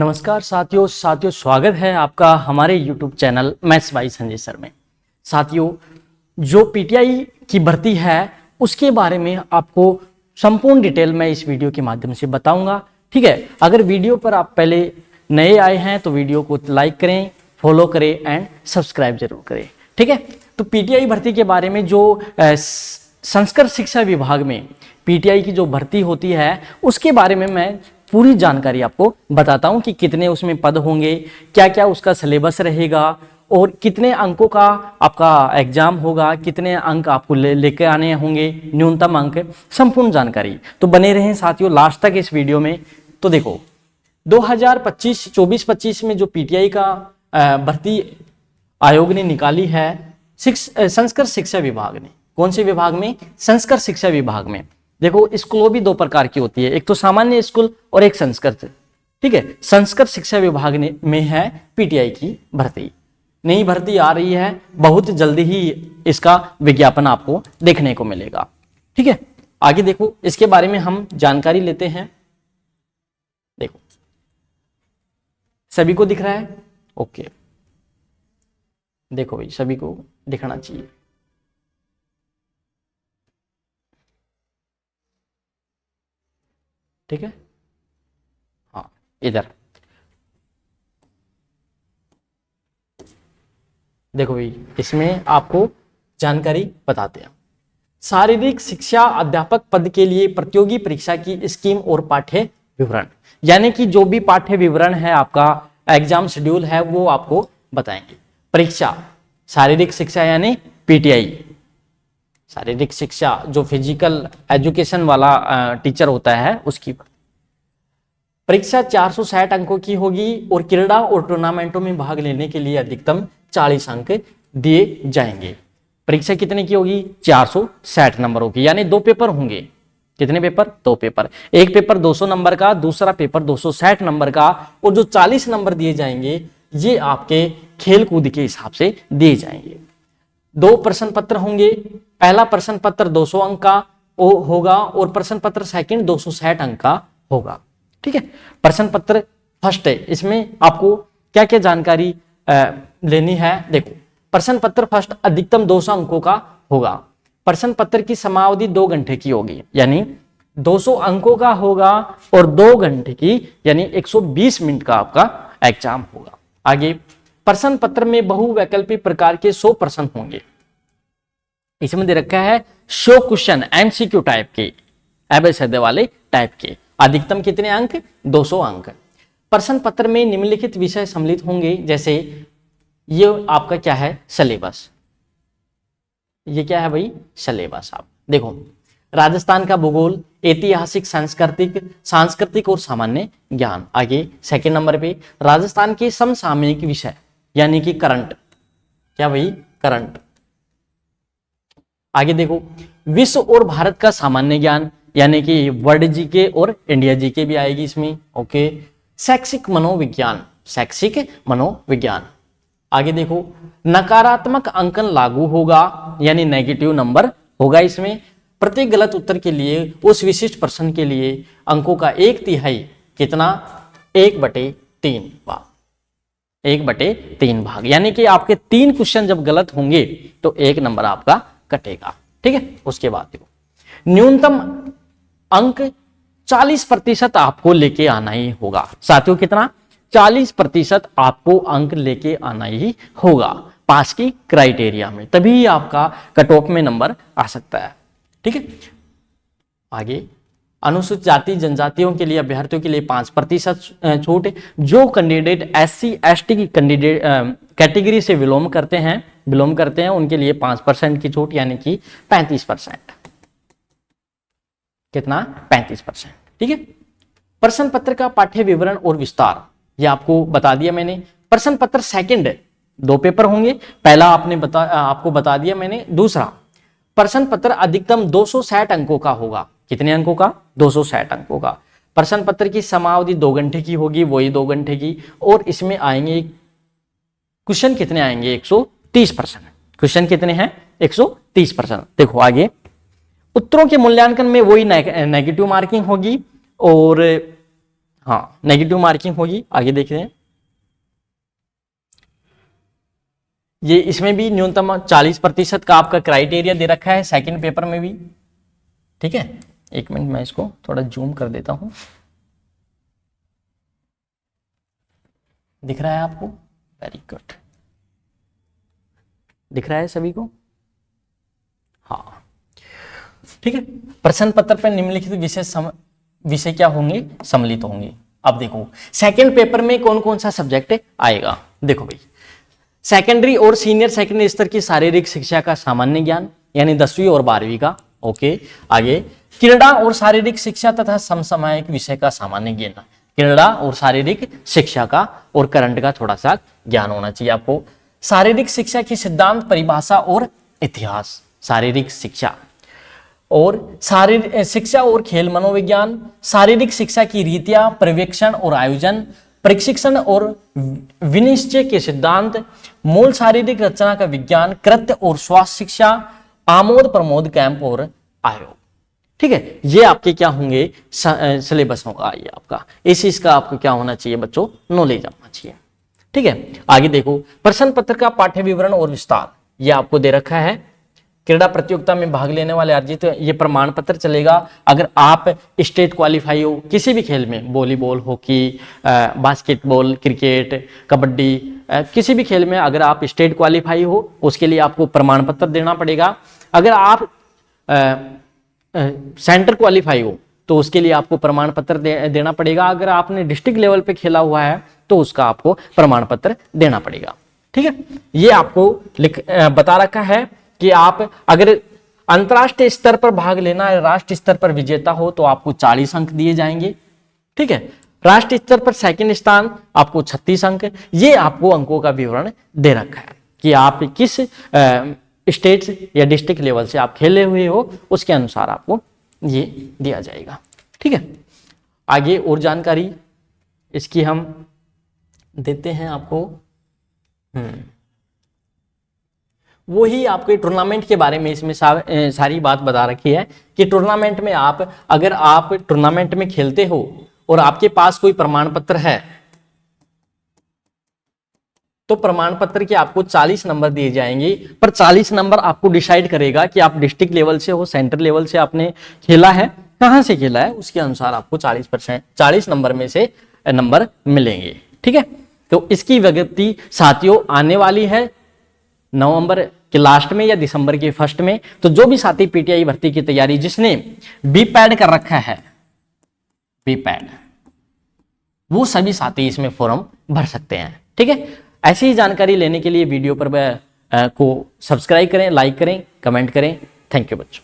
नमस्कार साथियों स्वागत है आपका हमारे YouTube channel maths by Sanjay sir में। साथियों, जो पीटीआई की भर्ती है उसके बारे में आपको संपूर्ण डिटेल में इस वीडियो के माध्यम से बताऊंगा। ठीक है, अगर वीडियो पर आप पहले नए आए हैं तो वीडियो को लाइक करें, फॉलो करें एंड सब्सक्राइब जरूर करें। ठीक है, तो पीटीआई भर्ती के बारे में जो संस्कृत शिक्षा विभाग में पीटीआई की जो भर्ती होती है उसके बारे में मैं पूरी जानकारी आपको बताता हूं कि कितने उसमें पद होंगे, क्या क्या उसका सिलेबस रहेगा और कितने अंकों का आपका एग्जाम होगा, कितने अंक आपको लेके आने होंगे, न्यूनतम अंक, संपूर्ण जानकारी। तो बने रहें साथियों लास्ट तक इस वीडियो में। तो देखो 2024-25 में जो पीटीआई का भर्ती आयोग ने निकाली है संस्कृत शिक्षा विभाग ने। कौन से विभाग में? संस्कृत शिक्षा विभाग में। देखो स्कूलों भी दो प्रकार की होती है, एक तो सामान्य स्कूल और एक संस्कृत। ठीक है, संस्कृत शिक्षा विभाग में है पीटीआई की भर्ती। नई भर्ती आ रही है, बहुत जल्दी ही इसका विज्ञापन आपको देखने को मिलेगा। ठीक है, आगे देखो इसके बारे में हम जानकारी लेते हैं। देखो सभी को दिख रहा है? ओके, देखो भाई सभी को दिखना चाहिए। ठीक है, हाँ इधर देखो भाई, इसमें आपको जानकारी बताते हैं। शारीरिक शिक्षा अध्यापक पद के लिए प्रतियोगी परीक्षा की स्कीम और पाठ्य विवरण, यानी कि जो भी पाठ्य विवरण है आपका एग्जाम शेड्यूल है वो आपको बताएंगे। परीक्षा शारीरिक शिक्षा यानी पीटीआई, शारीरिक शिक्षा जो फिजिकल एजुकेशन वाला टीचर होता है उसकी परीक्षा 460 अंकों की होगी और क्रीड़ा और टूर्नामेंटों में भाग लेने के लिए अधिकतम 40 अंक दिए जाएंगे। परीक्षा कितने की होगी? 460 नंबरों की, यानी 2 पेपर होंगे। कितने पेपर? 2 पेपर। एक पेपर 200 नंबर का, दूसरा पेपर 260 नंबर का, और जो 40 नंबर दिए जाएंगे ये आपके खेल कूद के हिसाब से दिए जाएंगे। 2 प्रश्न पत्र होंगे। पहला प्रश्न पत्र 200 अंक का होगा और प्रश्न पत्र सेकंड 260 अंक का होगा। ठीक है, प्रश्न पत्र फर्स्ट है, इसमें आपको क्या क्या जानकारी लेनी है। देखो प्रश्न पत्र फर्स्ट अधिकतम 200 अंकों का होगा। प्रश्न पत्र की समावधि 2 घंटे की होगी, यानी 200 अंकों का होगा और 2 घंटे की यानी 120 मिनट का आपका एग्जाम होगा। आगे प्रश्न पत्र में बहुवैकल्पिक प्रकार के 100 प्रश्न होंगे। इसमें दे रखा है 100 क्वेश्चन एमसीक्यू टाइप के, अबे वाले टाइप के। अधिकतम कितने अंक? 200 अंक। प्रश्न पत्र में निम्नलिखित विषय सम्मिलित होंगे, जैसे ये आपका क्या है? सिलेबस। ये क्या है भाई? सिलेबस। आप देखो राजस्थान का भूगोल, ऐतिहासिक, सांस्कृतिक और सामान्य ज्ञान। आगे सेकंड नंबर पे राजस्थान के समसामयिक विषय यानी कि करंट। क्या भाई? करंट। आगे देखो विश्व और भारत का सामान्य ज्ञान, यानी कि वर्ल्ड जीके और इंडिया जीके भी आएगी इसमें। ओके, शैक्षिक मनोविज्ञान, शैक्षिक मनोविज्ञान। आगे देखो नकारात्मक अंकन लागू होगा, यानी नेगेटिव नंबर होगा इसमें। प्रत्येक गलत उत्तर के लिए उस विशिष्ट प्रश्न के लिए अंकों का 1/3 कितना? 1/3 भाग, 1/3 भाग, यानी कि आपके 3 क्वेश्चन जब गलत होंगे तो 1 नंबर आपका कटेगा। ठीक है, उसके बाद देखो न्यूनतम अंक 40% आपको लेके आना ही होगा। साथियों कितना? 40% आपको अंक लेके आना ही होगा पास की क्राइटेरिया में, तभी आपका कट ऑफ में नंबर आ सकता है। ठीक है, आगे अनुसूचित जाति जनजातियों के लिए अभ्यर्थियों के लिए 5% छूट। जो कैंडिडेट SC ST की कैंडिडेट कैटेगरी से बिलोंग करते हैं उनके लिए 5% की छूट, यानी कि 35%। कितना? 35%। ठीक है, प्रश्न पत्र का पाठ्य विवरण और विस्तार ये आपको बता दिया मैंने। प्रश्न पत्र सेकंड 2 पेपर होंगे, पहला आपको बता दिया मैंने। दूसरा प्रश्न पत्र अधिकतम 260 अंकों का होगा। कितने अंकों का? 260 अंकों का। प्रश्न पत्र की समावधि 2 घंटे की होगी, वही 2 घंटे की, और इसमें आएंगे क्वेश्चन कितने आएंगे? 130 प्रश्न। क्वेश्चन कितने हैं? 130 प्रश्न। देखो आगे उत्तरों के मूल्यांकन में वही नेगेटिव मार्किंग होगी और हाँ, नेगेटिव मार्किंग होगी। आगे देख रहे हैं, ये इसमें भी न्यूनतम 40% का आपका क्राइटेरिया दे रखा है, सेकंड पेपर में भी। ठीक है, एक मिनट मैं इसको थोड़ा जूम कर देता हूं। दिख रहा है आपको? वेरी गुड, दिख रहा है सभी को? हाँ, ठीक है। प्रश्न पत्र पर निम्नलिखित विषय क्या होंगे? सम्मिलित होंगे। अब देखो सेकंड पेपर में कौन कौन सा सब्जेक्ट आएगा। देखो भाई, सेकेंडरी और सीनियर सेकेंडरी स्तर की शारीरिक शिक्षा का सामान्य ज्ञान, यानी 10वीं और 12वीं का। ओके, आगे क्रीड़ा और शारीरिक शिक्षा तथा समसामयिक विषय का सामान्य ज्ञान, क्रीड़ा और शारीरिक शिक्षा का और करंट का थोड़ा सा ज्ञान होना चाहिए आपको। शारीरिक शिक्षा की सिद्धांत, परिभाषा और इतिहास, शारीरिक शिक्षा और शारीरिक शिक्षा और खेल मनोविज्ञान, शारीरिक शिक्षा की रीतियां, पर्यवेक्षण और आयोजन, प्रशिक्षण और विनिश्चय के सिद्धांत, मूल शारीरिक रचना का विज्ञान, कृत्य और स्वास्थ्य शिक्षा, आमोद प्रमोद कैंप और आयोग। ठीक है, ये आपके क्या होंगे? सिलेबस होगा ये आपका। इस चीज का आपको क्या होना चाहिए बच्चों? नॉलेज होना चाहिए। ठीक है, आगे देखो प्रश्न पत्र का पाठ्य विवरण और विस्तार, ये आपको दे रखा है। क्रीड़ा प्रतियोगिता में भाग लेने वाले अर्जित ये प्रमाण पत्र चलेगा। अगर आप स्टेट क्वालिफाई हो किसी भी खेल में, volleyball, hockey, basketball, cricket, kabaddi, किसी भी खेल में अगर आप स्टेट क्वालिफाई हो, उसके लिए आपको प्रमाण पत्र देना पड़ेगा। अगर आप सेंटर क्वालिफाई हो तो उसके लिए आपको प्रमाण पत्र देना पड़ेगा। अगर आपने डिस्ट्रिक्ट लेवल पे खेला हुआ है तो उसका आपको प्रमाण पत्र देना पड़ेगा। ठीक है, ये आपको बता रखा है कि आप अगर अंतरराष्ट्रीय स्तर पर भाग लेना है, राष्ट्रीय स्तर पर विजेता हो तो आपको 40 अंक दिए जाएंगे। ठीक है, राष्ट्रीय स्तर पर सेकंड स्थान आपको 36 अंक। ये आपको अंकों का विवरण दे रखा है कि आप किस स्टेट या डिस्ट्रिक्ट लेवल से आप खेले हुए हो, उसके अनुसार आपको ये दिया जाएगा। ठीक है, आगे और जानकारी इसकी हम देते हैं आपको। वो ही आपके टूर्नामेंट के बारे में इसमें सारी बात बता रखी है कि टूर्नामेंट में अगर आप टूर्नामेंट में खेलते हो और आपके पास कोई प्रमाण पत्र है तो प्रमाण पत्र के आपको 40 नंबर दिए जाएंगे। पर 40 नंबर आपको डिसाइड करेगा कि आप डिस्ट्रिक्ट लेवल से हो, सेंटर लेवल से आपने खेला है, कहां से खेला है, उसके अनुसार आपको 40 नंबर में से नंबर मिलेंगे। ठीक है, तो इसकी विज्ञप्ति साथियों आने वाली है नवंबर के लास्ट में या दिसंबर के फर्स्ट में। तो जो भी साथी पीटीआई भर्ती की तैयारी, जिसने बीपैड कर रखा है, बीपैड, वो सभी साथी इसमें फॉर्म भर सकते हैं। ठीक है, ऐसी ही जानकारी लेने के लिए वीडियो पर को सब्सक्राइब करें, लाइक करें, कमेंट करें। थैंक यू बच्चों।